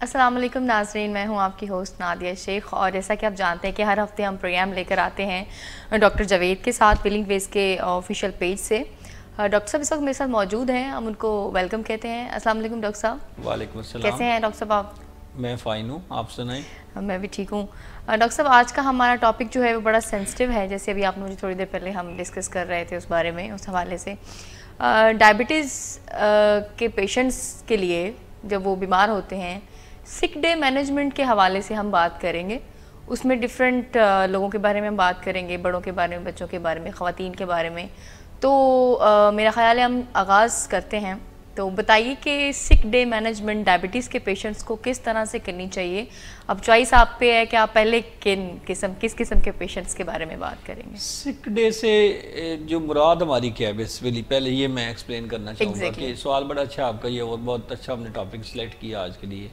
अस्सलाम वालेकुम नाज़रीन, मैं हूं आपकी होस्ट नादिया शेख। और जैसा कि आप जानते हैं कि हर हफ्ते हम प्रोग्राम लेकर आते हैं डॉक्टर जावेद के साथ विलिंग वेज के ऑफिशियल पेज से। डॉक्टर साहब इस वक्त मेरे साथ मौजूद हैं, हम उनको वेलकम कहते हैं। अस्सलाम वालेकुम डॉक्टर साहब। वालेकुम अस्सलाम। कैसे हैं डॉक्टर साहब आप? मैं फ़ाइन हूँ, आप सुनाएं। मैं भी ठीक हूँ। डॉक्टर साहब, आज का हमारा टॉपिक जो है वो बड़ा सेंसिटिव है, जैसे अभी आपने मुझे थोड़ी देर पहले हम डिस्कस कर रहे थे उस बारे में, उस हवाले से। डायबिटीज़ के पेशेंट्स के लिए जब वो बीमार होते हैं, सिक डे मैनेजमेंट के हवाले से हम बात करेंगे। उसमें डिफरेंट लोगों के बारे में हम बात करेंगे, बड़ों के बारे में, बच्चों के बारे में, ख़वातीन के बारे में। तो मेरा ख़्याल है हम आगाज़ करते हैं। तो बताइए कि सिक डे मैनेजमेंट डायबिटीज़ के पेशेंट्स को किस तरह से करनी चाहिए। अब चॉइस आप पे है कि आप पहले किस किस्म के पेशेंट्स के बारे में बात करेंगे। सिक डे से जो मुराद हमारी क्या है, बेसिकली पहले ये मैं एक्सप्लेन करना चाहूँगा कि सवाल बड़ा अच्छा आपका ये, और बहुत अच्छा हमने टॉपिक सेलेक्ट किया आज के लिए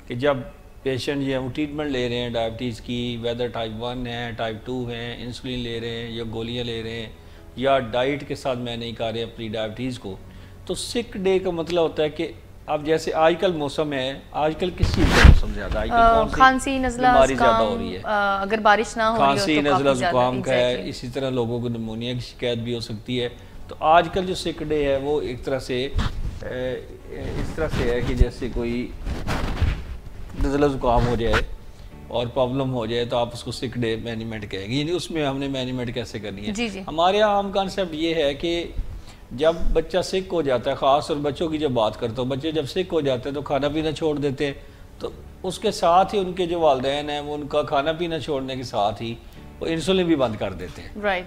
कि जब पेशेंट ये वो ट्रीटमेंट ले रहे हैं डायबिटीज़ की, वेदर टाइप 1 है, टाइप 2 है, इंसुलिन ले रहे हैं या गोलियाँ ले रहे हैं या डाइट के साथ मैं नहीं कर रहे अपनी डायबिटीज़ को, तो सिक डे का मतलब होता है कि अब जैसे आजकल मौसम है, आजकल किस चीज़ का मौसम ज़्यादा, आजकल खांसी नज़ला बीमारी ज़्यादा हो रही है, अगर बारिश ना हो, खांसी नज़ला जुकाम का है, इसी तरह लोगों को निमोनिया की शिकायत भी हो सकती है। तो आजकल जो सिक डे है वो एक तरह से इस तरह से है कि जैसे कोई नज़ला जुकाम हो जाए और प्रॉब्लम हो जाए तो आप उसको सिक डे मैनेजमेंट कहेंगे, यानी उसमें हमने मैनेजमेंट कैसे करनी है। जी जी। हमारे यहाँ आम कॉन्सेप्ट ये है कि जब बच्चा सिक हो जाता है, ख़ास और बच्चों की जब बात करता हूँ, बच्चे जब सिक हो जाते हैं तो खाना पीना छोड़ देते हैं, तो उसके साथ ही उनके जो वालिदैन हैं वो उनका खाना पीना छोड़ने के साथ ही वो इंसुलिन भी बंद कर देते हैं। राइट।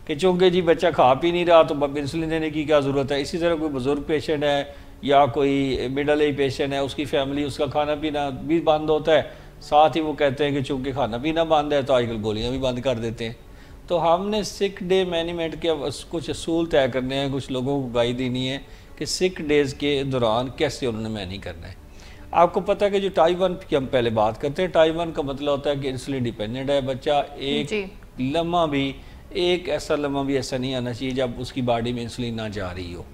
कि चूँकि जी बच्चा खा पी नहीं रहा तो अब इंसुलिन देने की क्या ज़रूरत है। इसी तरह कोई बुज़ुर्ग पेशेंट है या कोई मिडल एज पेशेंट है, उसकी फैमिली, उसका खाना पीना भी बंद होता है, साथ ही वो कहते हैं कि चूँकि खाना पीना बंद है तो आजकल गोलियाँ भी बंद कर देते हैं। तो हमने सिक डे मैनेजमेंट के कुछ असूल तय करने हैं, कुछ लोगों को गाइड देनी है कि सिक डेज़ के दौरान कैसे उन्होंने मैनेज करना है। आपको पता है कि जो टाइप 1 की हम पहले बात करते हैं, टाइप 1 का मतलब होता है कि इंसुलिन डिपेंडेंट है बच्चा। एक ऐसा लम्हा भी ऐसा नहीं आना चाहिए जब उसकी बॉडी में इंसुलिन ना जा रही हो।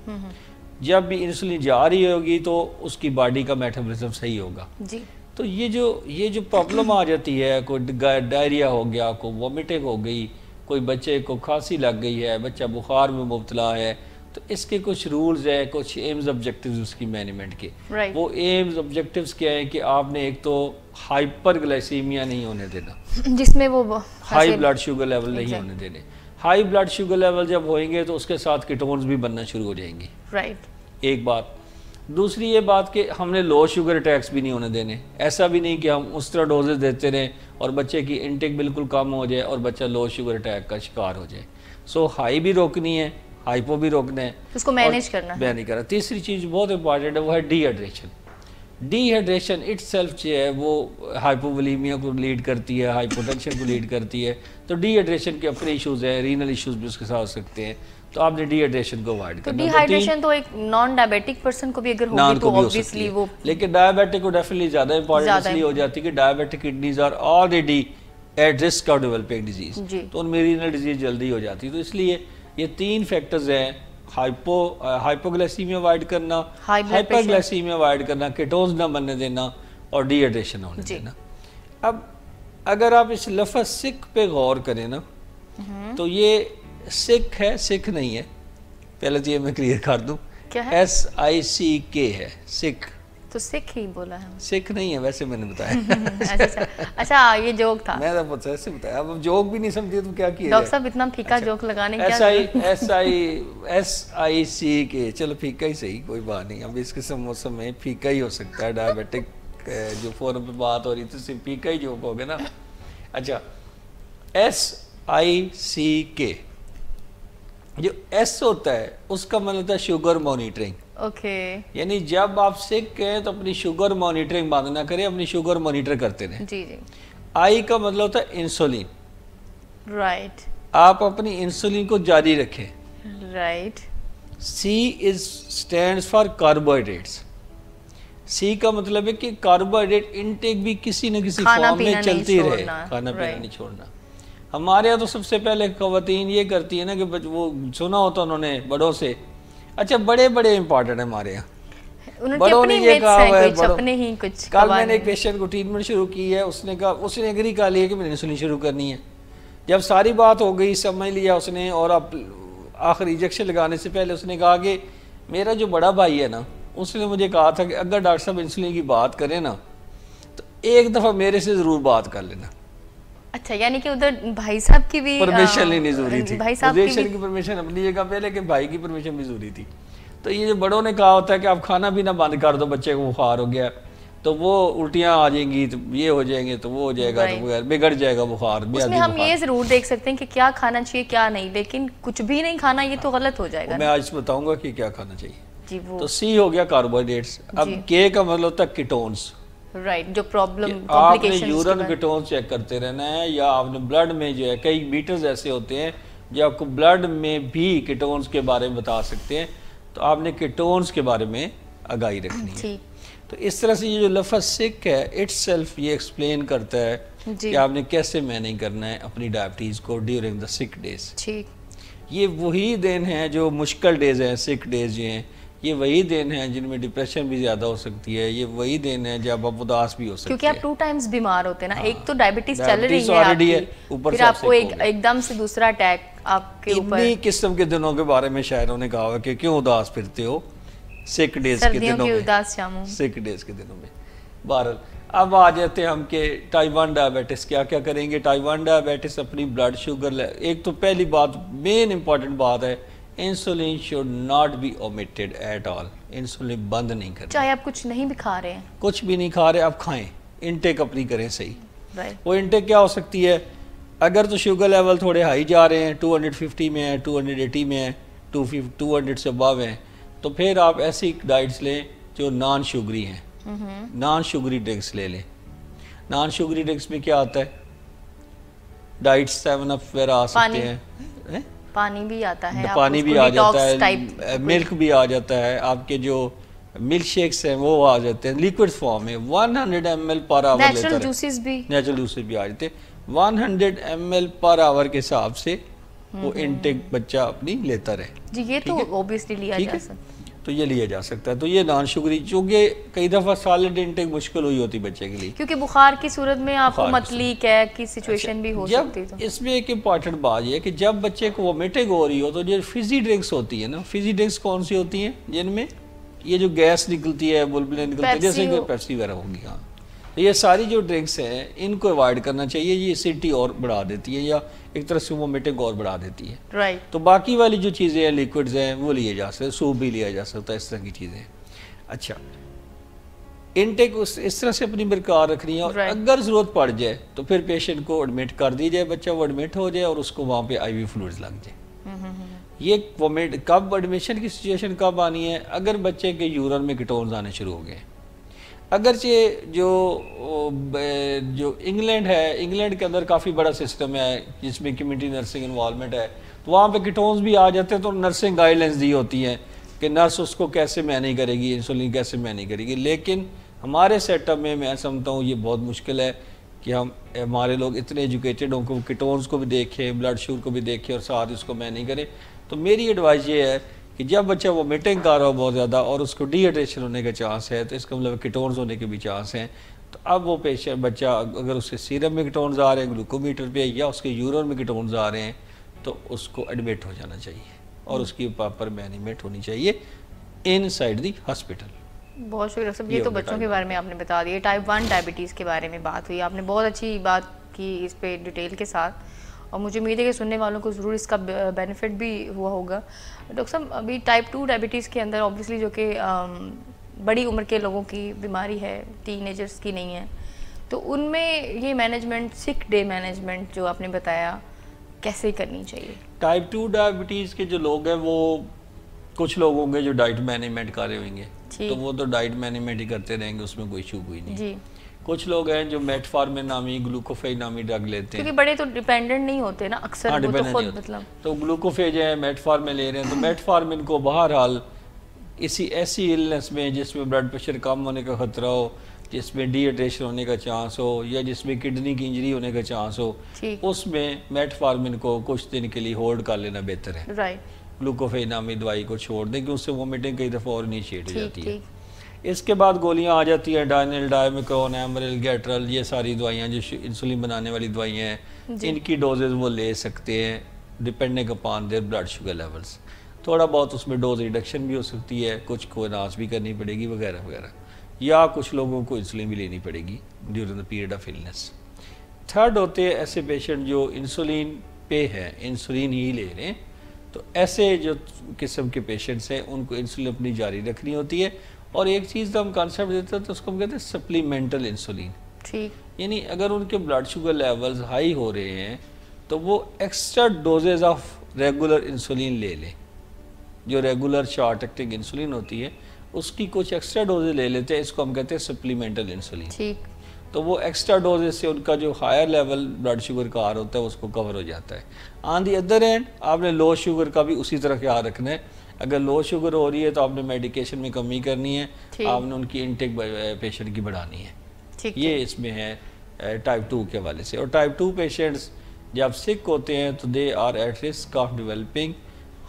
जब भी इंसुलिन जा रही होगी तो उसकी बॉडी का मेटाबॉलिज्म सही होगा जी। तो ये जो प्रॉब्लम आ जाती है, कोई डायरिया हो गया, कोई वॉमिटिंग हो गई, कोई बच्चे को खांसी लग गई है, बच्चा बुखार में मुब्तला है, तो इसके कुछ रूल्स है, कुछ एम्स ऑब्जेक्टिव्स उसकी मैनेजमेंट के। वो एम्स ऑब्जेक्टिव्स क्या है कि आपने एक तो हाइपर ग्लाइसीमिया नहीं होने देना, जिसमें वो हाई ब्लड शुगर लेवल नहीं होने देने। हाई ब्लड शुगर लेवल जब होंगे तो उसके साथ कीटोन्स भी बनना शुरू हो जाएंगे। राइट। एक बात। दूसरी ये बात कि हमने लो शुगर अटैक्स भी नहीं होने देने। ऐसा भी नहीं कि हम उस तरह डोजेज देते रहें और बच्चे की इनटेक बिल्कुल कम हो जाए और बच्चा लो शुगर अटैक का शिकार हो जाए। सो हाई भी रोकनी है, हाइपो भी रोकना है, उसको मैनेज करना है। तीसरी चीज़ बहुत इंपॉर्टेंट है, वो है डिहाइड्रेशन। डिहाइड्रेशन इटसेल्फ जो है वो हाइपोवोलीमिया को लीड करती है, हाइपोटेंशन को लीड करती है। तो डिहाइड्रेशन के अपने इश्यूज़ हैं, रीनल इश्यूज़ भी उसके साथ हो सकते हैं, तो आपने डिहाइड्रेशन को अवॉइड करना। डिहाइड्रेशन तो एक नॉन डायबिटिक पर्सन को भी अगर होगी तो ऑब्वियसली वो, लेकिन डायबिटिक को डेफिनेटली ज़्यादा इंपॉर्टेंट इसलिए हो जाती है कि diabetic kidneys are already at risk of developing disease, तो उनमें रीनल डिजीज जल्दी हो जाती है। तो इसलिए ये 3 फैक्टर्स हैं, हाइपोग्लाइसीमिया अवॉइड करना, हाइपरग्लाइसीमिया अवॉइड करना, कीटोन्स ना बनने देना और डिहाइड्रेशन होने देना। अब अगर आप इस लफ्ज़ सिक पे गौर करें ना, तो ये सिक है, सिक नहीं है। पहले तो ये मैं क्लियर कर दूं, क्या है? SICK है, सिक। तो सिक ही बोला है, सिक नहीं है, वैसे मैंने बताया। अच्छा ये जोक था, मैं तो ऐसे बताया। अब जोक भी नहीं समझे तो क्या किया डॉक्टर साहब, इतना फीका जोक लगाने क्या? SICK, चलो फीका ही सही, कोई बात नहीं। अब इसके मौसम में फीका ही हो सकता है। डायबिटिक जो फोरम पे बात हो रही थी, सिर्फ फीका ही जोक हो गया ना। अच्छा, SICK जो S होता है उसका मतलब होता है शुगर मॉनिटरिंग। ओके। यानी जब आप सिक हैं तो अपनी शुगर मॉनिटरिंग बंद ना करें, अपनी शुगर मॉनिटर करते रहें। जी जी। I का मतलब होता है इंसुलिन। राइट। आप अपनी इंसुलिन को जारी रखें। Right. C stands for carbohydrates. C का मतलब है कि कार्बोहाइड्रेट इनटेक भी किसी न किसी फॉर्म में चलती रहे, खाना पीना नहीं छोड़ना। हमारे यहाँ तो सबसे पहले ख़वातीन ये करती है ना कि वो सुना होता उन्होंने बड़ों से। अच्छा, बड़े बड़े इंपॉर्टेंट है हमारे यहाँ। बड़ों ने ये कहा हुआ है, अपने ही कुछ। कल मैंने एक पेशेंट को ट्रीटमेंट शुरू की है, उसने कहा, उसने एग्री कर लिया कि मैंने इंसुलिन शुरू करनी है। जब सारी बात हो गई, समझ लिया उसने, और अब आखिर इंजेक्शन लगाने से पहले उसने कहा कि मेरा जो बड़ा भाई है ना, उसने मुझे कहा था कि अगर डॉक्टर साहब इंसुलिन की बात करें ना तो एक दफ़ा मेरे से ज़रूर बात कर लेना। अच्छा, यानी कि उधर भाई साहब की भी परमिशन लेनी जरूरी थी, भाई साहब की परमिशन अपनी जगह पे, लेकिन भाई की परमिशन भी जरूरी थी। तो ये जो बड़ों ने कहा होता है कि आप खाना पीना बंद कर दो, बच्चे को बुखार हो गया तो वो उल्टियाँ आ जाएंगी, तो ये हो जाएंगे, तो वो हो जाएगा, तो बिगड़ जाएगा बुखार। उसमें हम ये जरूर देख सकते हैं कि क्या खाना चाहिए क्या नहीं, लेकिन कुछ भी नहीं खाना ये तो गलत हो जाएगा। मैं आज बताऊंगा कि क्या खाना चाहिए जी। वो तो सी हो गया कार्बोहाइड्रेट्स। अब के का मतलब होता है कीटोन्स, राइट, जो प्रॉब्लम आपने यूरिन कीटोन चेक करते रहना है, या आपने ब्लड में जो है कई मीटर्स ऐसे होते हैं जो आपको ब्लड में भी कीटोन्स के बारे में बता सकते हैं, तो आपने कीटोन्स के बारे में आगाही रखनी है। तो इस तरह से ये जो लफ्ज़ सिक है इट्सेल्फ ये एक्सप्लेन करता है कि आपने कैसे मैनेज करना है अपनी डायबिटीज़ को ड्यूरिंग द सिक डेज। ये वही दिन हैं जो मुश्किल डेज हैं, सिक डेज जो हैं, ये वही दिन है जिनमें डिप्रेशन भी ज्यादा हो सकती है, ये वही दिन है जब आप उदास भी हो सकते हैं, क्योंकि आप 2 टाइम्स बीमार होते हैं ना। एक तो डायबिटीज चल रही है आपकी, ऊपर फिर आपको एकदम से दूसरा अटैक आपके ऊपर। इन्हीं किस्म के दिनों के बारे में शायरों ने कहा है कि क्यों उदास फिरते हो सिक डेज के दिनों में, सिक डेज के दिनों में। बहरहाल अब आ जाते हैं हम कि टाइप 1 डायबिटीज क्या क्या करेंगे। टाइप 1 डायबिटीज अपनी ब्लड शुगर, एक तो पहली बात मेन इंपॉर्टेंट बात है, insulin should not be omitted at all. Insulin बंद नहीं करना, चाहे आप कुछ नहीं भी खा रहे हैं, कुछ भी नहीं खा रहे आप खाएं, इनटेक अपनी करें सही। वो इनटेक क्या हो सकती है, अगर तो शुगर लेवल थोड़े हाई जा रहे हैं, 250 में है, 280 में है, 200 से अबव है, तो फिर आप ऐसी डाइट्स लें जो नॉन शुगरी हैं, नॉन शुगरी ड्रिंक्स ले लें। नॉन शुगरी ड्रिंक्स में क्या आता है, डाइट 7 अप वगैरह आ सकते हैं, पानी भी आता है, पानी भी आ जाता है, मिल्क भी आ जाता है, आपके जो मिल्क शेक्स हैं वो आ जाते हैं लिक्विड फॉर्म में, 100 ml पर आवर लेता है, नेचुरल जूसेस भी आ जाते हैं, 100 ml पर आवर के हिसाब से वो इनटेक बच्चा अपनी लेता रहे जी। ये तो ऑब्वियसली लिया जा सकता है, तो ये लिया जा सकता है। तो ये नॉन शुगरी, चूंकि कई दफ़ा सॉलिड इनटेक मुश्किल हुई होती बच्चे के लिए, क्योंकि बुखार की सूरत में आपको मतली कैक की सिचुएशन भी हो सकती है। तो इसमें एक इम्पॉर्टेंट बात ये है कि जब बच्चे को वोमिटिंग हो रही हो तो जो फिजी ड्रिंक्स होती है ना, फिजी ड्रिंक्स कौन सी होती हैं जिनमें ये जो गैस निकलती है, बुलबुलें निकलती है, जैसे कि पेप्सी वगैरह होगी, हाँ, तो ये सारी जो ड्रिंक्स हैं इनको अवॉइड करना चाहिए, ये एसिडिटी और बढ़ा देती है या एक तरह से वोमिटिंग और बढ़ा देती है। राइट। तो बाकी वाली जो चीज़ें हैं, लिक्विड्स हैं, वो लिए जा सकते हैं, सूप भी लिया जा सकता है, इस तरह की चीज़ें। अच्छा, इनटेक इस तरह से अपनी बरकरार रखनी है, और अगर ज़रूरत पड़ जाए तो फिर पेशेंट को एडमिट कर दी जाए, बच्चा वो एडमिट हो जाए और उसको वहाँ पे IV फ्लूइड्स लग जाए। ये वोमिट कब, एडमिशन की सिचुएशन कब आनी है, अगर बच्चे के यूरिन में कीटोन्स आने शुरू हो गए। अगरचे जो इंग्लैंड है, इंग्लैंड के अंदर काफ़ी बड़ा सिस्टम है जिसमें कम्युनिटी नर्सिंग इन्वॉल्वमेंट है, तो वहाँ पे कीटोन्स भी आ जाते हैं, तो नर्सिंग गाइडलाइंस दी होती हैं कि नर्स उसको कैसे मैनेज करेगी, इंसुलिन कैसे मैनेज करेगी। लेकिन हमारे सेटअप में मैं समझता हूँ ये बहुत मुश्किल है कि हमारे लोग इतने एजुकेटेड हों कि कीटोन्स को भी देखें, ब्लड शुगर को भी देखें और साथ इसको मैनेज करें। तो मेरी एडवाइस ये है कि जब बच्चा वो मीटिंग कर रहा हो बहुत ज़्यादा और उसको डिहाइड्रेशन होने का चांस है, तो इसका मतलब कीटोन्स होने के भी चांस हैं, तो अब वो पेशेंट बच्चा अगर उसके सीरम में कीटोन्स आ रहे हैं ग्लूकोमीटर पे, या उसके यूरिन में कीटोन्स आ रहे हैं, तो उसको एडमिट हो जाना चाहिए और उसकी प्रॉपर मैनेजमेंट होनी चाहिए इनसाइड दी हॉस्पिटल। बहुत शुक्रिया सब, ये तो बच्चों के बारे में आपने बता दिया। टाइप 1 डायबिटीज़ के बारे में बात हुई, आपने बहुत अच्छी बात की इस पे डिटेल के साथ, और मुझे उम्मीद है कि सुनने वालों को ज़रूर इसका बेनिफिट भी हुआ होगा। डॉक्टर साहब, अभी टाइप 2 डायबिटीज़ के अंदर ऑब्वियसली जो कि बड़ी उम्र के लोगों की बीमारी है, टीनेजर्स की नहीं है, तो उनमें ये मैनेजमेंट, सिक डे मैनेजमेंट जो आपने बताया, कैसे करनी चाहिए? टाइप 2 डायबिटीज़ के जो लोग हैं वो कुछ लोग होंगे जो डाइट मैनेजमेंट कर रहे होंगे, तो वो तो डाइट मैनेजमेंट ही करते रहेंगे, उसमें कोई इशू कोई नहीं जी। कुछ लोग हैं जो मेटफॉर्मिन नामी, ग्लूकोफेज नामी ड्रग लेते हैं, क्योंकि बड़े तो डिपेंडेंट नहीं होते ना अक्सर, वो तो खुद मतलब, तो ग्लूकोफेज है, मेटफॉर्मिन ले रहे हैं, तो मेटफॉर्मिन को बहरहाल ऐसी इलनेस में जिसमें ब्लड प्रेशर कम होने का खतरा हो, जिसमें डिहाइड्रेशन होने का चांस हो, या जिसमें किडनी की इंजरी होने का चांस हो, उसमें मेटफॉर्मिन को कुछ दिन के लिए होल्ड कर लेना बेहतर है। राइट। ग्लूकोफेज नामी दवाई को छोड़ दें कि उससे वोमिटिंग कई दफ़ा और इनिशिएट हो जाती है। इसके बाद गोलियां आ जाती हैं, डायनिल, डायमिक्रोन, एमरिल, गैट्रल, ये सारी दवाइयाँ जो इंसुलिन बनाने वाली दवाइयाँ हैं, इनकी डोजेज वो ले सकते हैं depending upon their blood sugar levels. थोड़ा बहुत उसमें डोज रिडक्शन भी हो सकती है, कुछ को अनाज भी करनी पड़ेगी वगैरह वगैरह, या कुछ लोगों को इंसुलिन भी लेनी पड़ेगी during the period of illness. Third होते हैं ऐसे पेशेंट जो इंसुलिन पे हैं, इंसुलिन ही ले रहे हैं, तो ऐसे जो किस्म के पेशेंट्स हैं उनको इंसुलिन अपनी जारी रखनी होती है। और एक चीज़ तो हम कॉन्सेप्ट देते हैं तो उसको हम कहते हैं सप्लीमेंटल इंसुलिन। ठीक, यानी अगर उनके ब्लड शुगर लेवल्स हाई हो रहे हैं तो वो extra doses of regular insulin ले लें। जो रेगुलर शॉर्ट एक्टिंग इंसुलिन होती है उसकी कुछ एक्स्ट्रा डोजेज ले लेते हैं, इसको हम कहते हैं सप्लीमेंटल इंसुलिन। ठीक, तो वो एक्स्ट्रा डोजेज से उनका जो हायर लेवल ब्लड शुगर का आ रहा होता है उसको कवर हो जाता है। ऑन दी अदर एंड आपने लो शुगर का भी उसी तरह ख्याल रखना है। अगर लो शुगर हो रही है तो आपने मेडिकेशन में कमी करनी है, आपने उनकी इनटेक पेशेंट की बढ़ानी है। ये इसमें है टाइप 2 के हवाले से। और टाइप 2 पेशेंट्स जब सिक होते हैं तो they are at risk of developing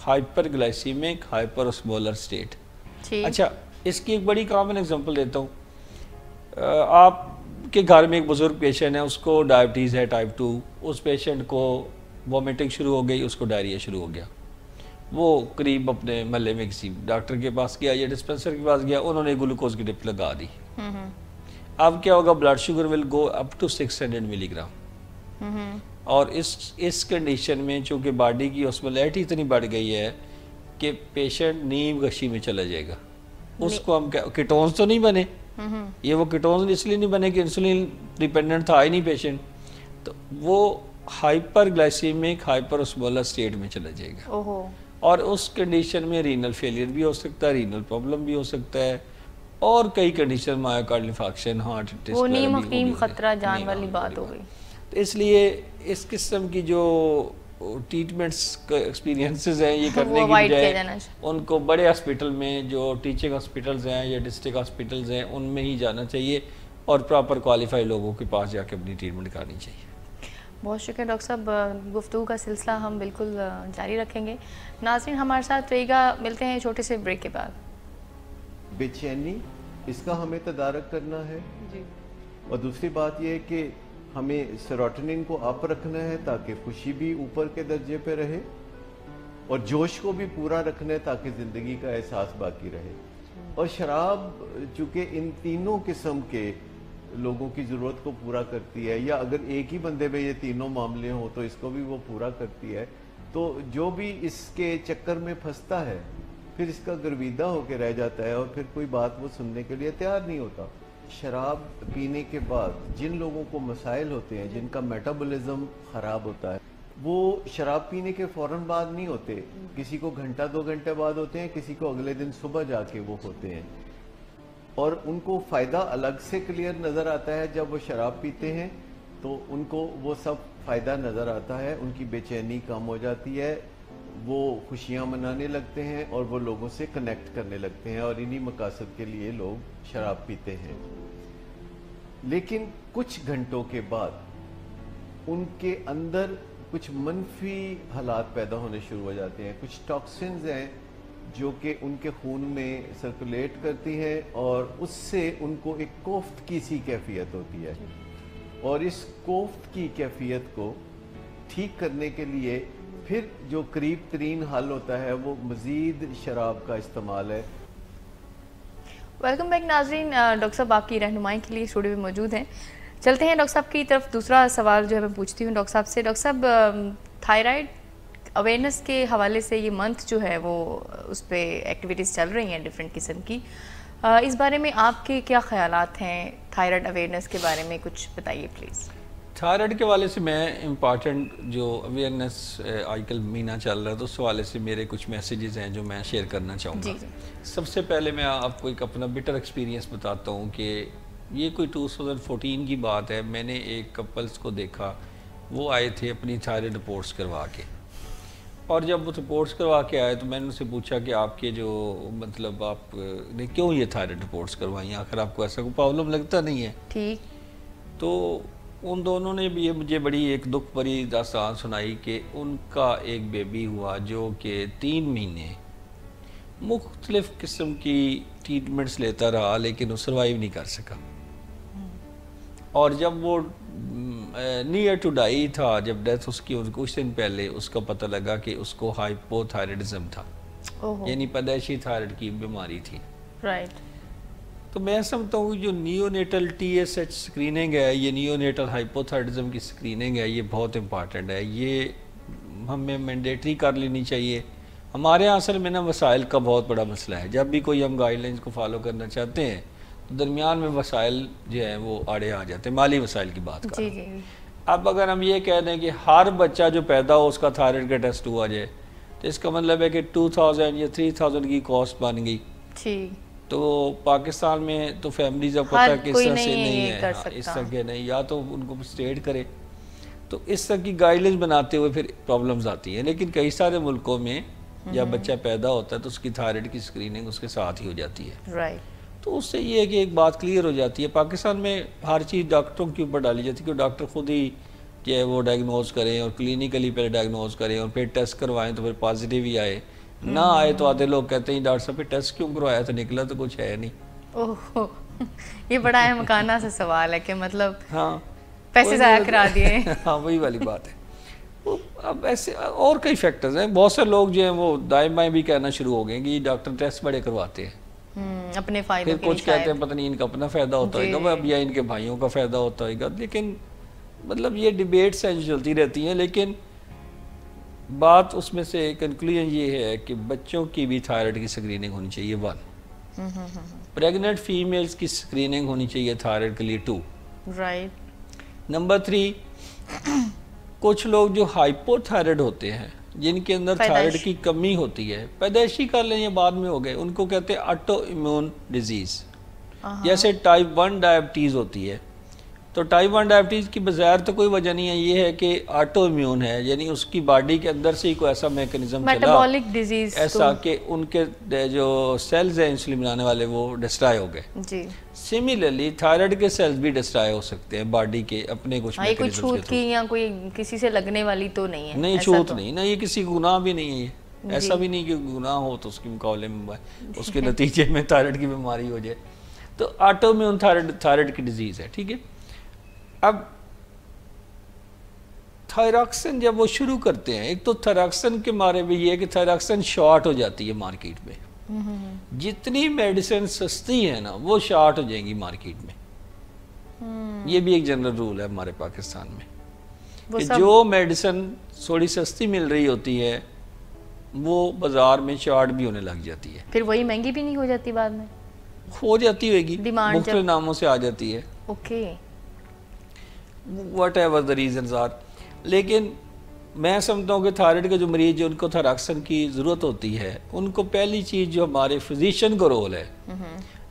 hyperglycemic hyperosmolar state. अच्छा, इसकी एक बड़ी कॉमन एग्जांपल देता हूँ। आपके घर में एक बुजुर्ग पेशेंट है, उसको डायबिटीज़ है टाइप 2, उस पेशेंट को वॉमिटिंग शुरू हो गई, उसको डायरिया शुरू हो गया। वो करीब अपने महल्ले में किसी डॉक्टर के पास गया या डिस्पेंसर के पास गया, उन्होंने ग्लूकोज की ड्रिप लगा दी। अब क्या होगा, blood sugar will go up to 600 milligram. और इस कंडीशन में चूँकि बॉडी की ऑस्मोलैरिटी इतनी बढ़ गई है कि पेशेंट नीम गशी में चला जाएगा। उसको हम कीटोन्स तो नहीं बने, ये वो कीटोन्स इसलिए नहीं बने कि इंसुलिन डिपेंडेंट था ही नहीं पेशेंट, तो वो हाइपरग्लाइसीमिक हाइपरओस्मोलर स्टेट में चला जाएगा। और उस कंडीशन में रीनल फेलियर भी हो सकता है, रीनल प्रॉब्लम भी हो सकता है, और कई कंडीशन मायोकार्ड इन्फार्क्शन, हार्ट अटैक, खतरा जान वाली बात हो गई। तो इसलिए इस किस्म की जो ट्रीटमेंट्स एक्सपीरियंसेस हैं ये करने की बजाय उनको बड़े हॉस्पिटल में, जो टीचिंग हॉस्पिटल्स हैं या डिस्ट्रिक्ट हॉस्पिटल्स हैं, उनमें ही जाना चाहिए और प्रॉपर क्वालिफाइड लोगों के पास जाके अपनी ट्रीटमेंट करानी चाहिए। बहुत शुक्रिया डॉक्टर साहब, गुफ्तगू का सिलसिला हम बिल्कुल जारी रखेंगे। नाज़रीन हमारे साथ रहिएगा, मिलते हैं छोटे से ब्रेक के बाद। बेचैनी, इसका हमें तदारक करना है जी। और दूसरी बात यह है कि हमें सेरोटोनिन को अप रखना है ताकि खुशी भी ऊपर के दर्जे पे रहे, और जोश को भी पूरा रखना है ताकि ज़िंदगी का एहसास बाकी रहे। और शराब चूँकि इन तीनों किस्म के लोगों की ज़रूरत को पूरा करती है, या अगर एक ही बंदे में ये तीनों मामले हों तो इसको भी वो पूरा करती है, तो जो भी इसके चक्कर में फंसता है फिर इसका गर्विदा होकर रह जाता है और फिर कोई बात वो सुनने के लिए तैयार नहीं होता। शराब पीने के बाद जिन लोगों को मसाइल होते हैं, जिनका मेटाबॉलिज्म ख़राब होता है, वो शराब पीने के फ़ौरन बाद नहीं होते, किसी को घंटा 2 घंटे बाद होते हैं, किसी को अगले दिन सुबह जाके वो होते हैं। और उनको फ़ायदा अलग से क्लियर नज़र आता है जब वो शराब पीते हैं, तो उनको वो सब फ़ायदा नज़र आता है, उनकी बेचैनी कम हो जाती है, वो खुशियाँ मनाने लगते हैं और वो लोगों से कनेक्ट करने लगते हैं, और इन्हीं मकासद के लिए लोग शराब पीते हैं। लेकिन कुछ घंटों के बाद उनके अंदर कुछ मनफी हालात पैदा होने शुरू हो जाते हैं। कुछ टॉक्सिन्स हैं जो कि उनके खून में सर्कुलेट करती हैं और उससे उनको एक कोफ्त की सी कैफियत होती है, और इस कोफ्त की कैफियत को ठीक करने के लिए फिर जो करीब तरीन हल होता है वो मज़ीद शराब का इस्तेमाल है। वेलकम बैक नाजरीन, डॉक्टर साहब आपकी रहनुमाई के लिए स्टूडियो में मौजूद हैं। चलते हैं डॉक्टर साहब की तरफ। दूसरा सवाल जो है मैं पूछती हूँ डॉक्टर साहब से। डॉक्टर साहब, थायराइड अवेयरनेस के हवाले से ये मंथ जो है वो उस पर एक्टिविटीज़ चल रही हैं डिफरेंट किस्म की, इस बारे में आपके क्या ख्यालात हैं? थायराइड अवेयरनेस के बारे में कुछ बताइए प्लीज़। थायराइड के हवाले से मैं इम्पॉर्टेंट जो अवेयरनेस आजकल महीना चल रहा है तो उस हवाले से मेरे कुछ मैसेजेस हैं जो मैं शेयर करना चाहूँगा। सबसे पहले मैं आपको एक अपना बिटर एक्सपीरियंस बताता हूँ कि ये कोई 2014 की बात है। मैंने एक कपल्स को देखा, वो आए थे अपनी थायराइड रिपोर्ट्स करवा के, और जब वो रिपोर्ट्स करवा के आए तो मैंने उनसे पूछा कि आपके जो मतलब आपने क्यों ये थायराइड रिपोर्ट्स करवाई, आखिर आपको ऐसा कोई प्रॉब्लम लगता नहीं है? ठीक। तो उन दोनों ने भी ये मुझे बड़ी एक दुख भरी दास्तान सुनाई कि उनका एक बेबी हुआ जो कि 3 महीने मुख्तलिफ किस्म की ट्रीटमेंट्स लेता रहा लेकिन वो सर्वाइव नहीं कर सका। और जब वो नियर टू डाई था, जब डेथ उसकी कुछ दिन पहले उसका पता लगा कि उसको हाइपोथायराइडिज्म था, यानी पैदाइशी थायराइड की बीमारी थी। राइट। तो मैं समझता हूँ जो नियोनेटल TSH स्क्रीनिंग है, ये नियोनेटल हाइपोथायराइडिज्म की स्क्रीनिंग है, ये बहुत इंपॉर्टेंट है। ये हमें मैंडेटरी कर लेनी चाहिए। हमारे यहाँ असल में ना वसाइल का बहुत बड़ा मसला है। जब भी कोई हम गाइडलाइंस को फॉलो करना चाहते हैं तो दरमियान में वसाइल जो है वो आड़े आ जाते हैं। माली वसाइल की बात कर। जी। अब अगर हम ये कह दें कि हर बच्चा जो पैदा हो उसका थायराइड का टेस्ट हुआ जाए, तो इसका मतलब है कि 2000 या 3000 की कॉस्ट बन गई। तो पाकिस्तान में तो फैमिलीज अब पता है कि इस तरह से नहीं है, इस तरह के नहीं, या तो उनको स्टेट करे। तो इस तरह की गाइडलाइंस बनाते हुए फिर प्रॉब्लम्स आती हैं। लेकिन कई सारे मुल्कों में जब बच्चा पैदा होता है तो उसकी थायराइड की स्क्रीनिंग उसके साथ ही हो जाती है। राइट। तो उससे ये है कि एक बात क्लियर हो जाती है। पाकिस्तान में हर चीज़ डॉक्टरों के ऊपर डाली जाती है कि डॉक्टर खुद ही जो है वो डायग्नोज करें और क्लिनिकली पहले डायग्नोज करें और फिर टेस्ट करवाएं तो फिर पॉजिटिव ही आए, ना आए तो आधे लोग कहते हैं डॉक्टर साहब फिर टेस्ट क्यों करवाया था, निकला तो कुछ है नहीं। ओह, ये बड़ा अहमकाना सा सवाल है कि मतलब हाँ पैसे ज़ाया करा दिए। हाँ वही वाली बात है। अब ऐसे और कई फैक्टर्स हैं। बहुत से लोग जो हैं वो दाएं बाएं भी कहना शुरू हो गए कि डॉक्टर टेस्ट बड़े करवाते हैं अपने फायदे फिर कुछ कहते हैं पता नहीं इनका अपना फ़ायदा होता होगा अब या इनके भाइयों का फ़ायदा होता होगा। लेकिन मतलब ये डिबेट्स हैं जो चलती रहती हैं। लेकिन बात उसमें से कंक्लूजन ये है कि बच्चों की भी थायराइड की स्क्रीनिंग होनी चाहिए 1, प्रेग्नेंट फीमेल्स की स्क्रीनिंग होनी चाहिए थायराइड के लिए 2। राइट। नंबर 3, कुछ लोग जो हाइपोथायराइड होते हैं जिनके अंदर थायराइड की कमी होती है, पैदाइशी कर लें या बाद में हो गए, उनको कहते हैं ऑटो इम्यून डिजीज। जैसे टाइप 1 डायबिटीज़ होती है, तो टाइप 1 डायबिटीज़ की बगैर तो कोई वजह नहीं है, ये है कि ऑटो इम्यून है, यानी उसकी बॉडी के अंदर से ही कोई ऐसा मैकेनिज्म मेटाबॉलिक डिजीज ऐसा कि उनके जो सेल्स हैं इंसुलिन बनाने वाले वो डिस्ट्रॉय हो गए। जी। सिमिलरली थायराइड के सेल्स भी डिस्ट्रॉय हो सकते हैं बॉडी के अपने कुछ मैकेनिज्म्स के थ्रू। कोई छूत की या कोई किसी से लगने वाली तो नहीं है? नहीं, छूत नहीं ना, ये किसी गुनाह भी नहीं है। ये ऐसा भी नहीं कि गुनाह हो तो उसके मुकाबले में उसके नतीजे में थायराइड की बीमारी हो जाए। तो ऑटो इम्यून थायराइड की डिजीज है, ठीक है। अब थायरॉक्सिन जब वो शुरू करते हैं, एक तो थायरॉक्सिन के बारे में ये है कि थायरॉक्सिन शॉर्ट हो जाती है मार्केट में। जितनी मेडिसिन सस्ती है ना वो शॉर्ट हो जाएंगी मार्केट में। ये भी एक जनरल रूल है हमारे पाकिस्तान में कि जो मेडिसिन थोड़ी सस्ती मिल रही होती है वो बाजार में शॉर्ट भी होने लग जाती है। फिर वही महंगी भी नहीं हो जाती बाद में? हो जाती होगी, डिमांड मुख्तलिफ नामों से आ जाती है। Okay, whatever the reasons are. लेकिन मैं समझता हूँ कि थायराइड के जो मरीज जो उनको थायरॉक्सिन की ज़रूरत होती है, उनको पहली चीज़ जो हमारे फिजिशियन का रोल है,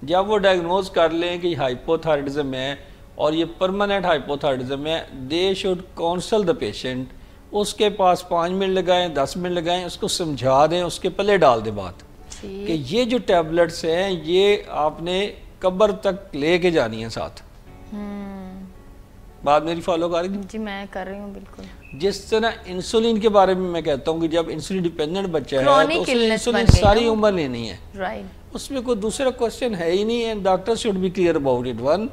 जब वो डायग्नोज कर लें कि हाइपोथायराइडिज्म है और ये परमानेंट हाइपोथायराइडिज्म है, they should counsel the patient. उसके पास 5 मिनट लगाएं, 10 मिनट लगाएं, उसको समझा दें, उसके पल्ले डाल दें बात कि ये जो टैबलेट्स हैं ये आपने कब्र तक लेके जानी है साथ। बात मेरी फॉलो कर रही? जी मैं कर रही हूँ बिल्कुल। जिस तरह इंसुलिन के बारे में मैं कहता हूँ कि जब इंसुलिन डिपेंडेंट बच्चा है तो उसे इंसुलिन सारी उम्र लेनी है। राइट। उसमें कोई दूसरा क्वेश्चन है ही नहीं है। Doctor should be clear about it. 1,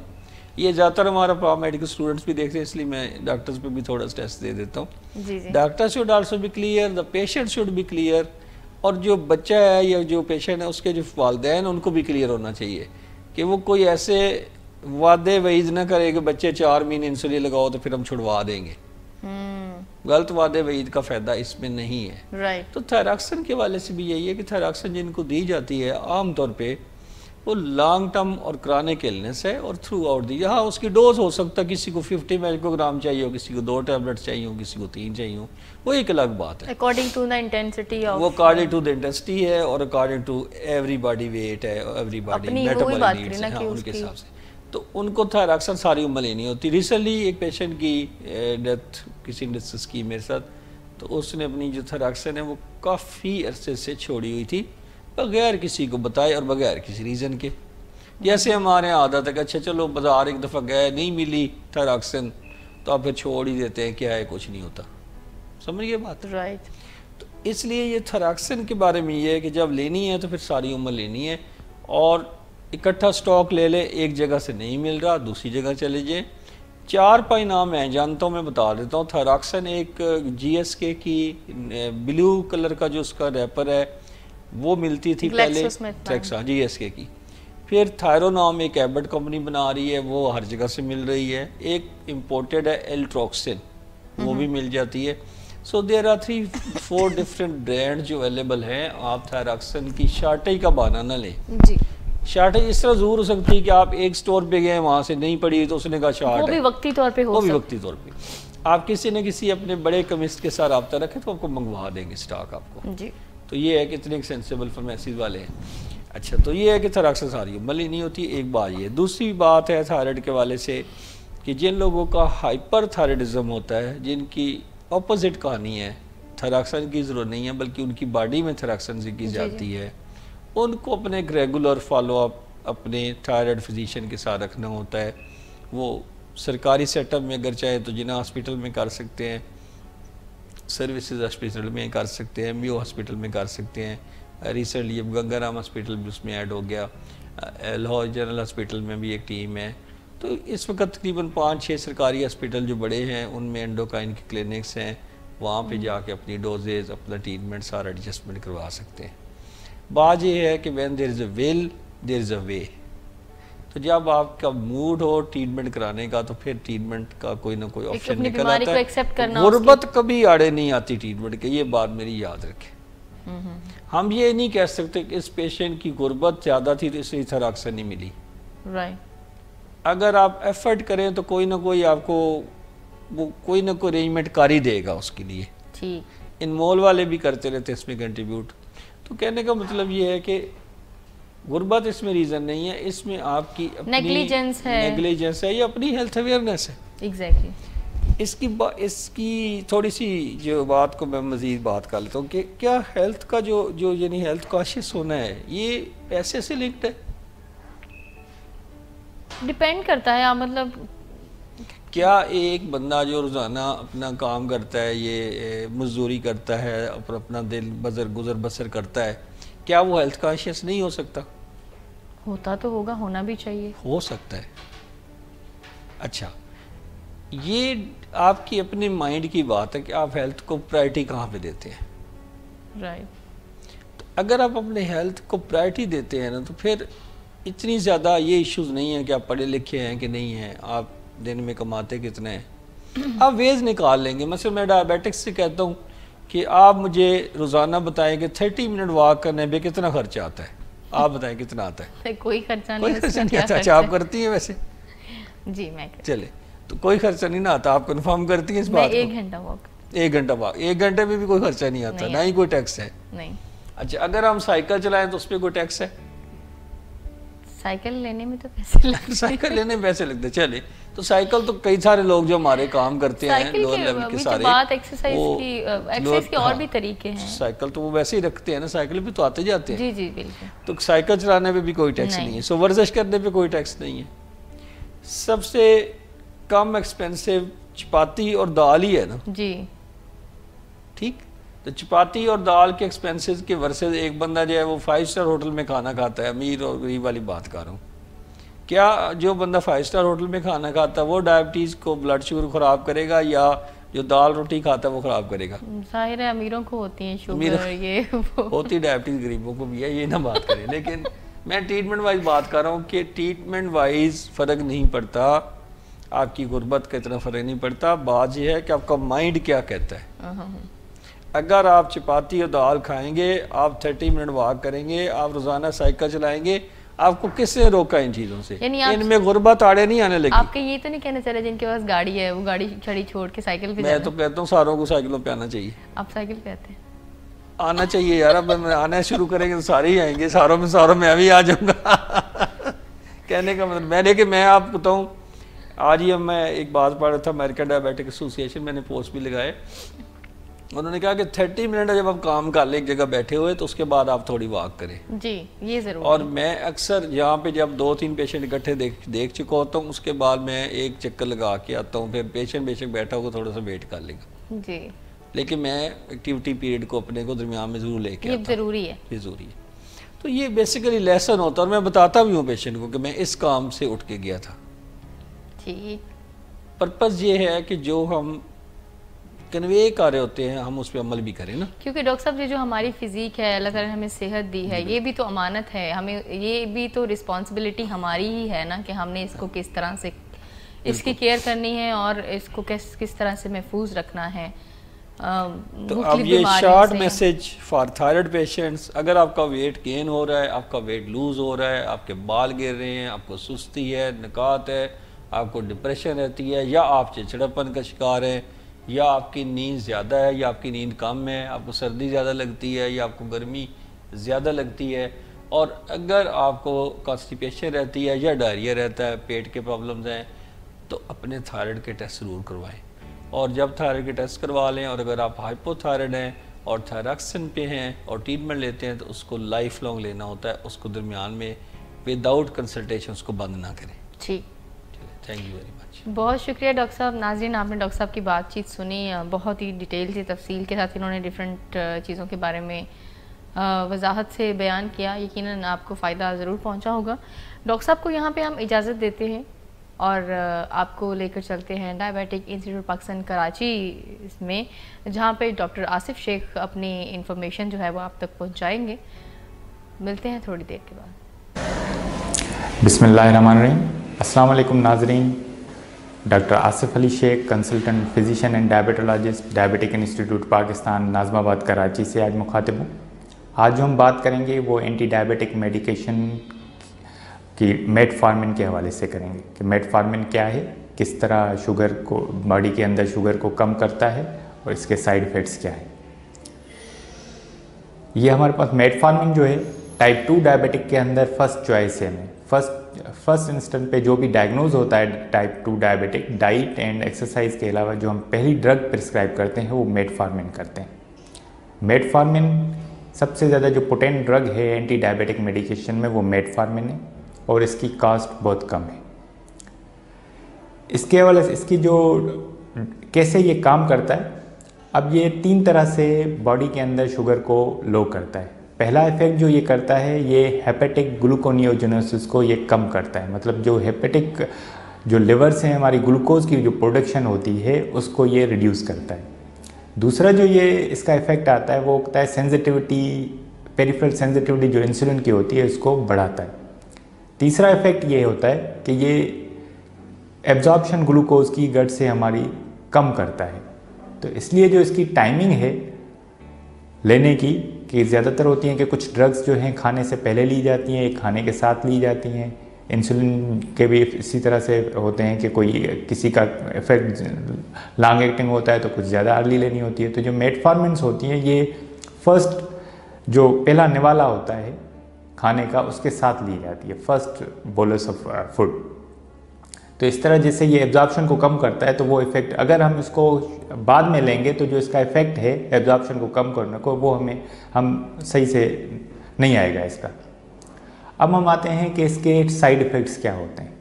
ये ज़्यादातर हमारा पैरामेडिकल स्टूडेंट्स भी देखते हैं, इसलिए मैं डॉक्टर्स पे भी थोड़ा स्ट्रेस दे देता हूँ। Doctor should also be clear, the patient should be clear, और जो बच्चा है या जो पेशेंट है उसके जो वालिदैन उनको भी क्लियर होना चाहिए कि वो कोई ऐसे वादे वईद ना करे कि बच्चे 4 महीने इंसुलिन लगाओ तो फिर हम छुड़वा देंगे। गलत वादे वईद का फायदा इसमें नहीं है। राइट। तो थायरॉक्सिन के वाले से भी यही है कि थायरॉक्सिन जिनको दी जाती है आमतौर पे वो लॉन्ग टर्म और क्रॉनिक इलनेस है और थ्रू आउट दी। हाँ, उसकी डोज हो सकता है, किसी को 50 माइक्रोग्राम चाहिए हो, किसी को 2 टैबलेट चाहिए हो, किसी को 3 चाहिए हो, वो एक अलग बात है। According to the intensity of, वो अकॉर्डिंग टू द इंटेंसिटी है और अकॉर्डिंग टू एवरीबॉडी वेट है, एवरीबॉडी मेटाबॉलिक नीड्स है, हाँ, उनके हिसाब से। तो उनको थायरॉक्सिन सारी उम्र लेनी होती। रिसेंटली एक पेशेंट की डेथ किसी ने डिस्कस की मेरे साथ, तो उसने अपनी जो थायरॉक्सिन है वो काफ़ी अरसे से छोड़ी हुई थी बगैर किसी को बताए और बगैर किसी रीज़न के। जैसे हमारे यहाँ आदत है कि अच्छा चलो बाज़ार एक दफ़ा गए, नहीं मिली थायरॉक्सिन तो आप फिर छोड़ ही देते हैं, क्या है कुछ नहीं होता। समझिए बात? राइट। तो इसलिए ये थैरक्सिन के बारे में ये है कि जब लेनी है तो फिर सारी उम्र लेनी है, और इकट्ठा स्टॉक ले ले, एक जगह से नहीं मिल रहा दूसरी जगह चले जाए। 4-5 नाम मैं जानता हूँ, मैं बता देता हूँ। थैरक्सिन एक GSK की ब्लू कलर का जो उसका रैपर है वो मिलती थी पहले, GSK की। फिर थायरोनाम एक एबट कंपनी बना रही है, वो हर जगह से मिल रही है। एक इम्पोर्टेड है एल्ट्रोक्सिन, वो भी मिल जाती है। So there are 3-4 different brand जो अवेलेबल हैं। आप थैरक्सिन की शार्टेज का बहाना ना लें जी। शार्टेज इस तरह जरूर हो सकती है कि आप एक स्टोर पे गए, वहाँ से नहीं पड़ी तो उसने कहा शार्ट है, वो भी वक्ती तौर पे हो, वो भी वक्ती तौर पे। आप किसी न किसी अपने बड़े केमिस्ट के साथ रब्ता रखें तो आपको मंगवा देंगे स्टॉक आपको जी। तो ये है कि इतने सेंसिबल फार्मेसीज वाले हैं। अच्छा, तो ये है कि थैरक्सिन सारी उम्र नहीं होती, एक बात ये। दूसरी बात है थायराइड के वाले से कि जिन लोगों का हाइपर थायराइडिज्म होता है, जिनकी ऑपोजिट कहानी है, थैरक्सिन की ज़रूरत नहीं है बल्कि उनकी बॉडी में थैरक्सिन की जाती है, उनको अपने एक रेगुलर फॉलोअप अपने थायराइड फिजिशियन के साथ रखना होता है। वो सरकारी सेटअप में अगर चाहे तो जिना हॉस्पिटल में कर सकते हैं, सर्विसेज हॉस्पिटल में कर सकते हैं, MBO हॉस्पिटल में कर सकते हैं। रिसेंटली अब गंगाराम हॉस्पिटल भी उसमें ऐड हो गया, लाहौर जनरल हॉस्पिटल में भी एक टीम है। तो इस वक्त तकरीबन 5-6 सरकारी हॉस्पिटल जो बड़े हैं उनमें एंडोक्राइन के क्लिनिक्स हैं, वहाँ पे जाके अपनी डोजेज, अपना ट्रीटमेंट सारा एडजस्टमेंट करवा सकते हैं। बात ये है कि when there is a will there is a way. तो जब आपका मूड हो ट्रीटमेंट कराने का तो फिर ट्रीटमेंट का कोई ना कोई ऑप्शन निकल आता है। गुर्बत कभी आड़े नहीं आती ट्रीटमेंट के, ये बात मेरी याद रखें। हम ये नहीं कह सकते कि इस पेशेंट की गुर्बत ज़्यादा थी तो इसलिए थैरक्सिन नहीं मिली। राइट। अगर आप एफर्ट करें तो कोई ना कोई आपको वो कोई ना कोई अरेंजमेंट कर ही देगा उसके लिए। ठीक। इनमोल वाले भी करते रहते इसमें कंट्रीब्यूट। तो कहने का मतलब ये है कि गुर्बत इसमें रीज़न नहीं है, इसमें आपकी नेग्लिजेंस है या अपनी हेल्थ अवेयरनेस है। एग्जैक्टली। इसकी थोड़ी सी जो बात को मैं मज़ीद बात कर लेता हूँ कि क्या हेल्थ का जो यानी हेल्थ कॉशियस होना है ये पैसे से लिंक्ड है? डिपेंड करता है। मतलब क्या एक बंदा जो रोज़ाना अपना काम करता है, ये मजदूरी करता है और अपना दिल गुजर बसर करता है, क्या वो हेल्थ कॉशियस नहीं हो सकता? होता तो होगा, होना भी चाहिए, हो सकता है। अच्छा, ये आपकी अपने माइंड की बात है कि आप हेल्थ को प्रायोरिटी कहाँ पे देते हैं। राइट। तो अगर आप अपने हेल्थ को प्रायोरिटी देते हैं ना तो फिर इतनी ज़्यादा ये इश्यूज नहीं है कि आप पढ़े लिखे हैं कि नहीं हैं, आप दिन में कमाते कितने हैं, आप वेज निकाल लेंगे। मतलब मैं डायबिटिक्स से कहता हूँ कि आप मुझे रोज़ाना बताएं कि 30 मिनट वॉक करने पे कितना खर्चा आता है, आप बताएं कितना आता है? कोई खर्चा नहीं, आता। अच्छा, आप करती हैं वैसे? जी मैं चले तो कोई खर्चा नहीं ना आता, आप कन्फर्म करती हैं इस बात को? 1 घंटा वॉक, 1 घंटा वॉक, 1 घंटे में भी कोई खर्चा नहीं आता, ना ही कोई टैक्स है? नहीं। अच्छा, अगर हम साइकिल चलाएं तो उस पर कोई टैक्स है? साइकिल लेने में तो पैसे लगते हैं। साइकिल लेने में पैसे लगते हैं। चले तो साइकिल तो कई सारे लोग जो हमारे काम करते हैं लोअर लेवल के सारे, बात एक्सरसाइज की और भी तरीके हैं। साइकिल तो वो वैसे ही रखते हैं ना, साइकिल पे तो आते जाते हैं। जी जी बिल्कुल। तो साइकिल चलाने पे भी कोई टैक्स नहीं है, सो वर्जिश करने पे कोई टैक्स नहीं है। सबसे कम एक्सपेंसिव चपाती और दाल ही है ना जी। ठीक, तो चपाती और दाल के एक्सपेंसेस के वर्सेस एक बंदा जो है वो 5 स्टार होटल में खाना खाता है, अमीर और गरीब वाली बात कर रहा हूँ। क्या जो बंदा 5 स्टार होटल में खाना खाता है वो डायबिटीज़ को, ब्लड शुगर ख़राब करेगा या जो दाल रोटी खाता है वो ख़राब करेगा? जाहिर है अमीरों को होती है शुगर, ये होती डायबिटीज़, गरीबों को भी है, ये ना बात करें। लेकिन मैं ट्रीटमेंट वाइज बात कर रहा हूँ कि ट्रीटमेंट वाइज फ़र्क नहीं पड़ता, आपकी गुर्बत का इतना फ़र्क नहीं पड़ता। बात यह है कि आपका माइंड क्या कहता है। अगर आप चपाती और दाल खाएंगे, आप 30 मिनट वॉक करेंगे, आप रोज़ाना साइकिल चलाएंगे, आपको किसने रोका इन चीज़ों से? इनमें गुर्बत आड़े नहीं आने लगी। आपके ये तो नहीं कहना चाह रहे जिनके पास गाड़ी है वो गाड़ी छड़ी छोड़ के साइकिल पे? मैं तो कहता हूँ सारों को साइकिलों पे आना चाहिए। आप साइकिल पे आते हैं? आना चाहिए यार, अब आना शुरू करेंगे तो सारे ही आएंगे, सारों में मैं भी आ जाऊँगा। कहने का मतलब मैंने कि मैं आपको बताऊँ, आज ही मैं एक बात पढ़ रहा था, अमेरिकन डायबिटिक एसोसिएशन, मैंने पोस्ट भी लगाए, उन्होंने कहा कि 30 मिनट जब आप काम कर ले एक जगह बैठे हुए तो उसके बाद आप थोड़ी वॉक करें। जी ये ज़रूर। और मैं अक्सर यहाँ पे जब 2-3 पेशेंट इकट्ठे देख चुका होता हूँ, उसके बाद मैं एक चक्कर लगा के आता हूँ, फिर पेशेंट बेशक बैठा होगा थोड़ा सा वेट कर लेगा। जी। लेकिन मैं एक्टिविटी पीरियड को अपने को दरमियान में ज़रूर लेके आता हूं। ज़रूरी है, ये ज़रूरी है। तो ये बेसिकली लेसन होता है और मैं बताता भी हूँ पेशेंट को कि मैं इस काम से उठ के गया था। ठीक, पर्पज़ ये है कि जो हम कन्वे कर रहे होते हैं हम उस पर अमल भी करें ना, क्योंकि डॉक्टर साहब ये जो हमारी फिज़ीक है, अल्लाह ताला ने हमें सेहत दी है, ये भी तो अमानत है, हमें ये भी तो रिस्पॉन्सिबिलिटी हमारी ही है ना कि हमने इसको किस तरह से इसकी केयर करनी है और इसको किस तरह से महफूज रखना है। तो अब ये short message for thyroid patients, अगर आपका वेट गेन हो रहा है, आपका वेट लूज हो रहा है, आपके बाल गिर रहे हैं, आपको सुस्ती है, निकात है, आपको डिप्रेशन रहती है, या आप चिड़चिड़ापन का शिकार हैं, या आपकी नींद ज़्यादा है या आपकी नींद कम है, आपको सर्दी ज़्यादा लगती है या आपको गर्मी ज़्यादा लगती है, और अगर आपको कॉन्स्टिपेशन रहती है या डायरिया रहता है, पेट के प्रॉब्लम्स हैं, तो अपने थायराइड के टेस्ट ज़रूर करवाएं। और जब थायराइड के टेस्ट करवा लें और अगर आप हाइपोथायराइड हैं और थायरॉक्सिन पे हैं और ट्रीटमेंट लेते हैं तो उसको लाइफ लॉन्ग लेना होता है, उसको दरमियान में विदाउट कंसल्टेशन उसको बंद ना करें। ठीक, थैंक यू वेरी मच। बहुत शुक्रिया डॉक्टर साहब। नाज़रीन, आपने डॉक्टर साहब की बातचीत सुनी, बहुत ही डिटेल से तफसील के साथ इन्होंने डिफरेंट चीज़ों के बारे में वजाहत से बयान किया। यकीनन आपको फ़ायदा ज़रूर पहुंचा होगा। डॉक्टर साहब को यहाँ पे हम इजाज़त देते हैं और आपको लेकर चलते हैं डायबिटिक इंस्टीट्यूट पाकिस्तान कराची में, जहाँ पे डॉक्टर आसिफ शेख अपनी इंफॉर्मेशन जो है वो आप तक पहुँचाएँगे। मिलते हैं थोड़ी देर के बाद। बिस्मिल्लाहिर्रहमानिर्रहीम। अस्सलाम वालेकुम नाज़रीन, doctor Asif Ali Sheikh, consultant physician and diabetologist, diabetic institute Pakistan, Nazimabad Karachi से आज मुखातिब हूँ। आज जो हम बात करेंगे वो एंटी डायबिटिक मेडिकेशन की मेटफॉर्मिन के हवाले से करेंगे कि मेटफॉर्मिन क्या है, किस तरह शुगर को बॉडी के अंदर शुगर को कम करता है और इसके साइड इफ़ेक्ट्स क्या है। ये हमारे पास मेटफॉर्मिन जो है टाइप 2 डायबिटिक के अंदर फर्स्ट चॉइस है। हमें फर्स्ट इंस्टेंट पे जो भी डायग्नोज होता है type 2 diabetic, diet and exercise के अलावा जो हम पहली ड्रग प्रिस्क्राइब करते हैं वो मेटफॉर्मिन करते हैं। मेटफॉर्मिन सबसे ज़्यादा जो पोटेंट ड्रग है एंटी डायबिटिक मेडिकेशन में वो मेटफॉर्मिन है और इसकी कॉस्ट बहुत कम है। इसके हवाले से इसकी जो कैसे ये काम करता है, अब ये 3 तरह से बॉडी के अंदर शुगर को लो करता है। पहला इफेक्ट जो ये करता है ये हेपेटिक ग्लूकोनियोजेनेसिस को ये कम करता है, मतलब जो हेपेटिक जो लिवर से हमारी ग्लूकोज की जो प्रोडक्शन होती है उसको ये रिड्यूस करता है। दूसरा जो ये इसका इफेक्ट आता है वो होता है सेंसिटिविटी, पेरिफेरल सेंसिटिविटी जो इंसुलिन की होती है उसको बढ़ाता है। तीसरा इफेक्ट ये होता है कि ये एब्जॉर्प्शन ग्लूकोज की गट से हमारी कम करता है। तो इसलिए जो इसकी टाइमिंग है लेने की कि ज़्यादातर होती हैं कि कुछ ड्रग्स जो हैं खाने से पहले ली जाती हैं, एक खाने के साथ ली जाती हैं। इंसुलिन के भी इसी तरह से होते हैं कि कोई किसी का इफेक्ट लॉन्ग एक्टिंग होता है तो कुछ ज़्यादा अर्ली लेनी होती है। तो जो मेटफॉर्मिन्स होती हैं ये फर्स्ट जो पहला निवाला होता है खाने का उसके साथ ली जाती है, फर्स्ट बोलस ऑफ फूड। तो इस तरह जैसे ये एब्जॉर्प्शन को कम करता है तो वो इफ़ेक्ट अगर हम इसको बाद में लेंगे तो जो इसका इफ़ेक्ट है एब्जॉर्प्शन को कम करने को वो हम सही से नहीं आएगा इसका। अब हम आते हैं कि इसके साइड इफ़ेक्ट्स क्या होते हैं।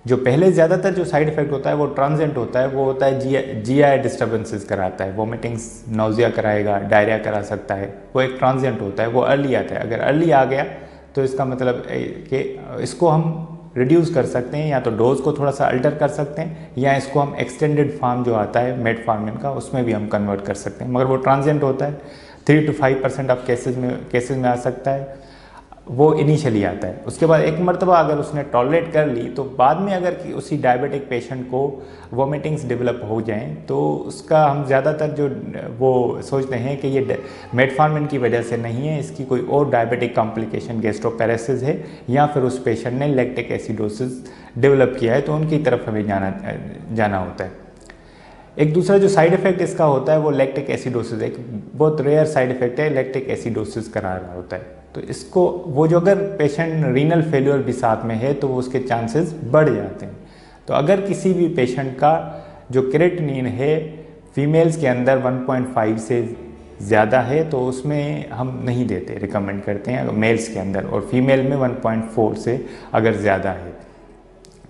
जो पहले ज़्यादातर जो साइड इफ़ेक्ट होता है वो ट्रांजिएंट होता है, वो होता है जीआई डिस्टर्बेंसेस कराता है, वोमिटिंग्स, नौजिया कराएगा, डायरिया करा सकता है, वो एक ट्रांजिएंट होता है, वो अर्ली आता है। अगर अर्ली आ गया तो इसका मतलब कि इसको हम रिड्यूस कर सकते हैं, या तो डोज को थोड़ा सा अल्टर कर सकते हैं या इसको हम एक्सटेंडेड फॉर्म जो आता है मेटफॉर्मिन का उसमें भी हम कन्वर्ट कर सकते हैं, मगर वो ट्रांजिएंट होता है। 3 to 5% ऑफ केसेस में आ सकता है, वो इनिशियली आता है। उसके बाद एक मरतबा अगर उसने टॉलरेट कर ली तो बाद में अगर उसी डायबिटिक पेशेंट को वोमिटिंग्स डेवलप हो जाएं तो उसका हम ज़्यादातर जो वो सोचते हैं कि ये मेटफॉर्मिन की वजह से नहीं है, इसकी कोई और डायबिटिक कॉम्प्लिकेशन गैस्ट्रोपैरेसिस है या फिर उस पेशेंट ने लैक्टिक एसिडोसिस डेवलप किया है, तो उनकी तरफ हमें जाना होता है। एक दूसरा जो साइड इफ़ेक्ट इसका होता है वो लैक्टिक एसिडोसिस, एक बहुत रेयर साइड इफ़ेक्ट है, लैक्टिक एसिडोसिस करा रहा होता है। तो इसको वो जो अगर पेशेंट रीनल फेल्योर भी साथ में है तो उसके चांसेस बढ़ जाते हैं। तो अगर किसी भी पेशेंट का जो क्रेटिनिन है फीमेल्स के अंदर 1.5 से ज़्यादा है तो उसमें हम नहीं देते, रिकमेंड करते हैं मेल्स के अंदर, और फीमेल में 1.4 से अगर ज़्यादा है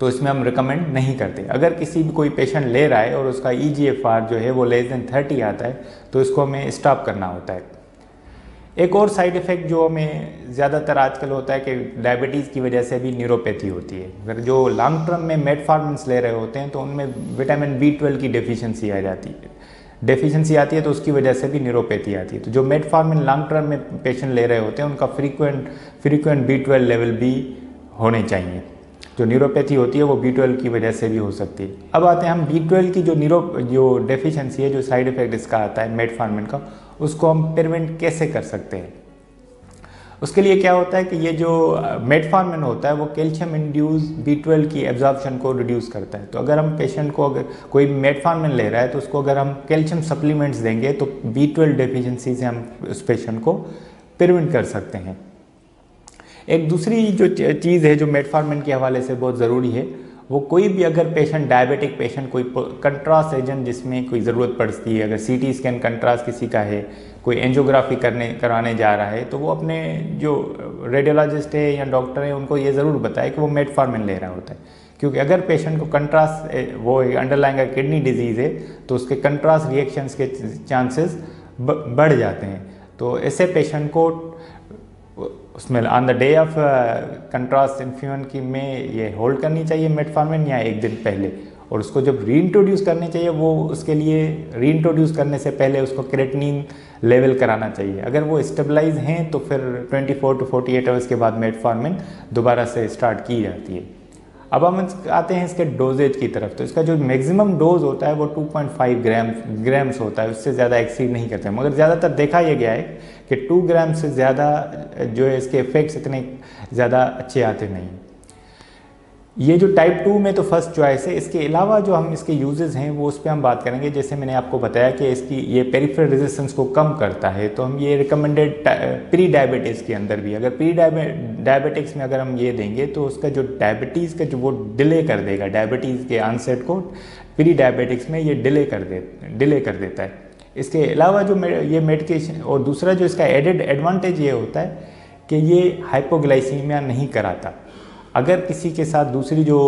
तो इसमें हम रिकमेंड नहीं करते। अगर किसी भी कोई पेशेंट ले रहा है और उसका EGFR जो है वो <30 आता है तो इसको हमें स्टॉप करना होता है। एक और साइड इफ़ेक्ट जो हमें ज़्यादातर आजकल होता है कि डायबिटीज़ की वजह से भी न्यूरोपैथी होती है। अगर जो लॉन्ग टर्म में मेटफॉर्मिन्स ले रहे होते हैं तो उनमें विटामिन B12 की डेफिशिएंसी आ जाती है, डेफिशिएंसी आती है तो उसकी वजह से भी न्यूरोपैथी आती है। तो जो मेटफॉर्मिन लॉन्ग टर्म में पेशेंट ले रहे होते हैं उनका फ्रीक्वेंट B12 लेवल भी होने चाहिए। जो न्यूरोपैथी होती है वो B12 की वजह से भी हो सकती है। अब आते हैं हम B12 की जो डेफिशिएंसी है, जो साइड इफ़ेक्ट इसका आता है मेटफॉर्मिन का, उसको हम प्रिवेंट कैसे कर सकते हैं। उसके लिए क्या होता है कि ये जो मेटफॉर्मिन होता है वो कैल्शियम इंड्यूस B12 की एब्जॉर्प्शन को रिड्यूस करता है। तो अगर हम पेशेंट को, अगर कोई मेटफॉर्मिन ले रहा है तो उसको अगर हम कैल्शियम सप्लीमेंट्स देंगे तो B12 डेफिशिएंसी से हम उस पेशेंट को प्रिवेंट कर सकते हैं। एक दूसरी जो चीज़ है जो मेटफॉर्मिन के हवाले से बहुत ज़रूरी है, वो कोई भी अगर पेशेंट, डायबिटिक पेशेंट, कोई कंट्रास्ट एजेंट जिसमें कोई ज़रूरत पड़ती है, अगर CT स्कैन कंट्रास्ट किसी का है, कोई एंजियोग्राफी कराने जा रहा है, तो वो अपने जो रेडियोलॉजिस्ट है या डॉक्टर है उनको ये ज़रूर बताए कि वो मेटफॉर्मिन ले रहा होता है। क्योंकि अगर पेशेंट को कंट्रास्ट, वो अंडरलाइंग किडनी डिजीज़ है तो उसके कंट्रास्ट रिएक्शंस के चांसेस बढ़ जाते हैं। तो ऐसे पेशेंट को उसमें on the day of contrast infusion की में ये होल्ड करनी चाहिए मेटफॉर्मिन, या एक दिन पहले, और उसको जब रीइंट्रोड्यूस करनी चाहिए वो उसके लिए रीइंट्रोड्यूस करने से पहले उसको क्रेटिनिन लेवल कराना चाहिए। अगर वो स्टेबलाइज हैं तो फिर 24 to 48 आवर्स के बाद मेटफॉर्मिन दोबारा से स्टार्ट की जाती है। अब हम आते हैं इसके डोजेज की तरफ। तो इसका जो मैक्सिमम डोज होता है वो 2.5 ग्राम्स होता है, उससे ज़्यादा एक्सीड नहीं करते हैं। मगर ज़्यादातर देखा यह गया है कि 2 ग्राम से ज़्यादा जो है इसके इफ़ेक्ट्स इतने ज़्यादा अच्छे आते नहीं। ये जो टाइप 2 में तो फर्स्ट चॉइस है। इसके अलावा जो हम इसके यूजेस हैं वो उस पर हम बात करेंगे। जैसे मैंने आपको बताया कि इसकी ये पेरिफेरल रेजिस्टेंस को कम करता है, तो हम ये रिकमेंडेड प्री डायबिटीज़ के अंदर भी, अगर प्री डायबिटिक्स में अगर हम ये देंगे तो उसका जो डायबिटीज़ का जो वो डिले कर देगा, डायबिटीज़ के आनसेट को प्री डायबिटिक्स में ये डिले कर देता है। इसके अलावा जो ये मेडिकेशन, और दूसरा जो इसका एडेड एडवांटेज ये होता है कि ये हाइपोग्लाइसीमिया नहीं कराता। अगर किसी के साथ दूसरी जो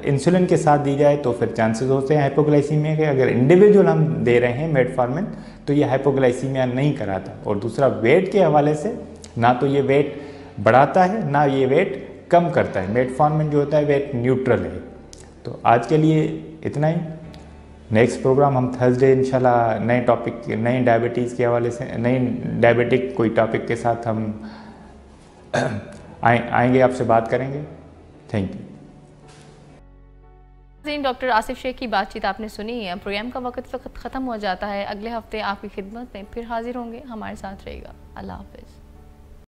इंसुलिन के साथ दी जाए तो फिर चांसेस होते हैं हाइपोग्लाइसीमिया के। अगर इंडिविजुअल हम दे रहे हैं मेटफॉर्मिन तो ये हाइपोग्लाइसीमिया नहीं कराता। और दूसरा वेट के हवाले से, ना तो ये वेट बढ़ाता है ना ये वेट कम करता है। मेटफॉर्मिन जो होता है वेट न्यूट्रल है। तो आज के लिए इतना ही। नेक्स्ट प्रोग्राम हम थर्सडे इंशाल्लाह नए टॉपिक, नए डायबिटीज़ के हवाले से, नए डायबिटिक कोई टॉपिक के साथ हम आएंगे, आपसे बात करेंगे। Thank you. Doctor Asif Shaikh की बातचीत आपने सुनी है। प्रोग्राम का वक्त ख़त्म हो जाता है। अगले हफ्ते आपकी खिदमत में फिर हाजिर होंगे। हमारे साथ रहेगा। अल्लाह हाफ़िज़।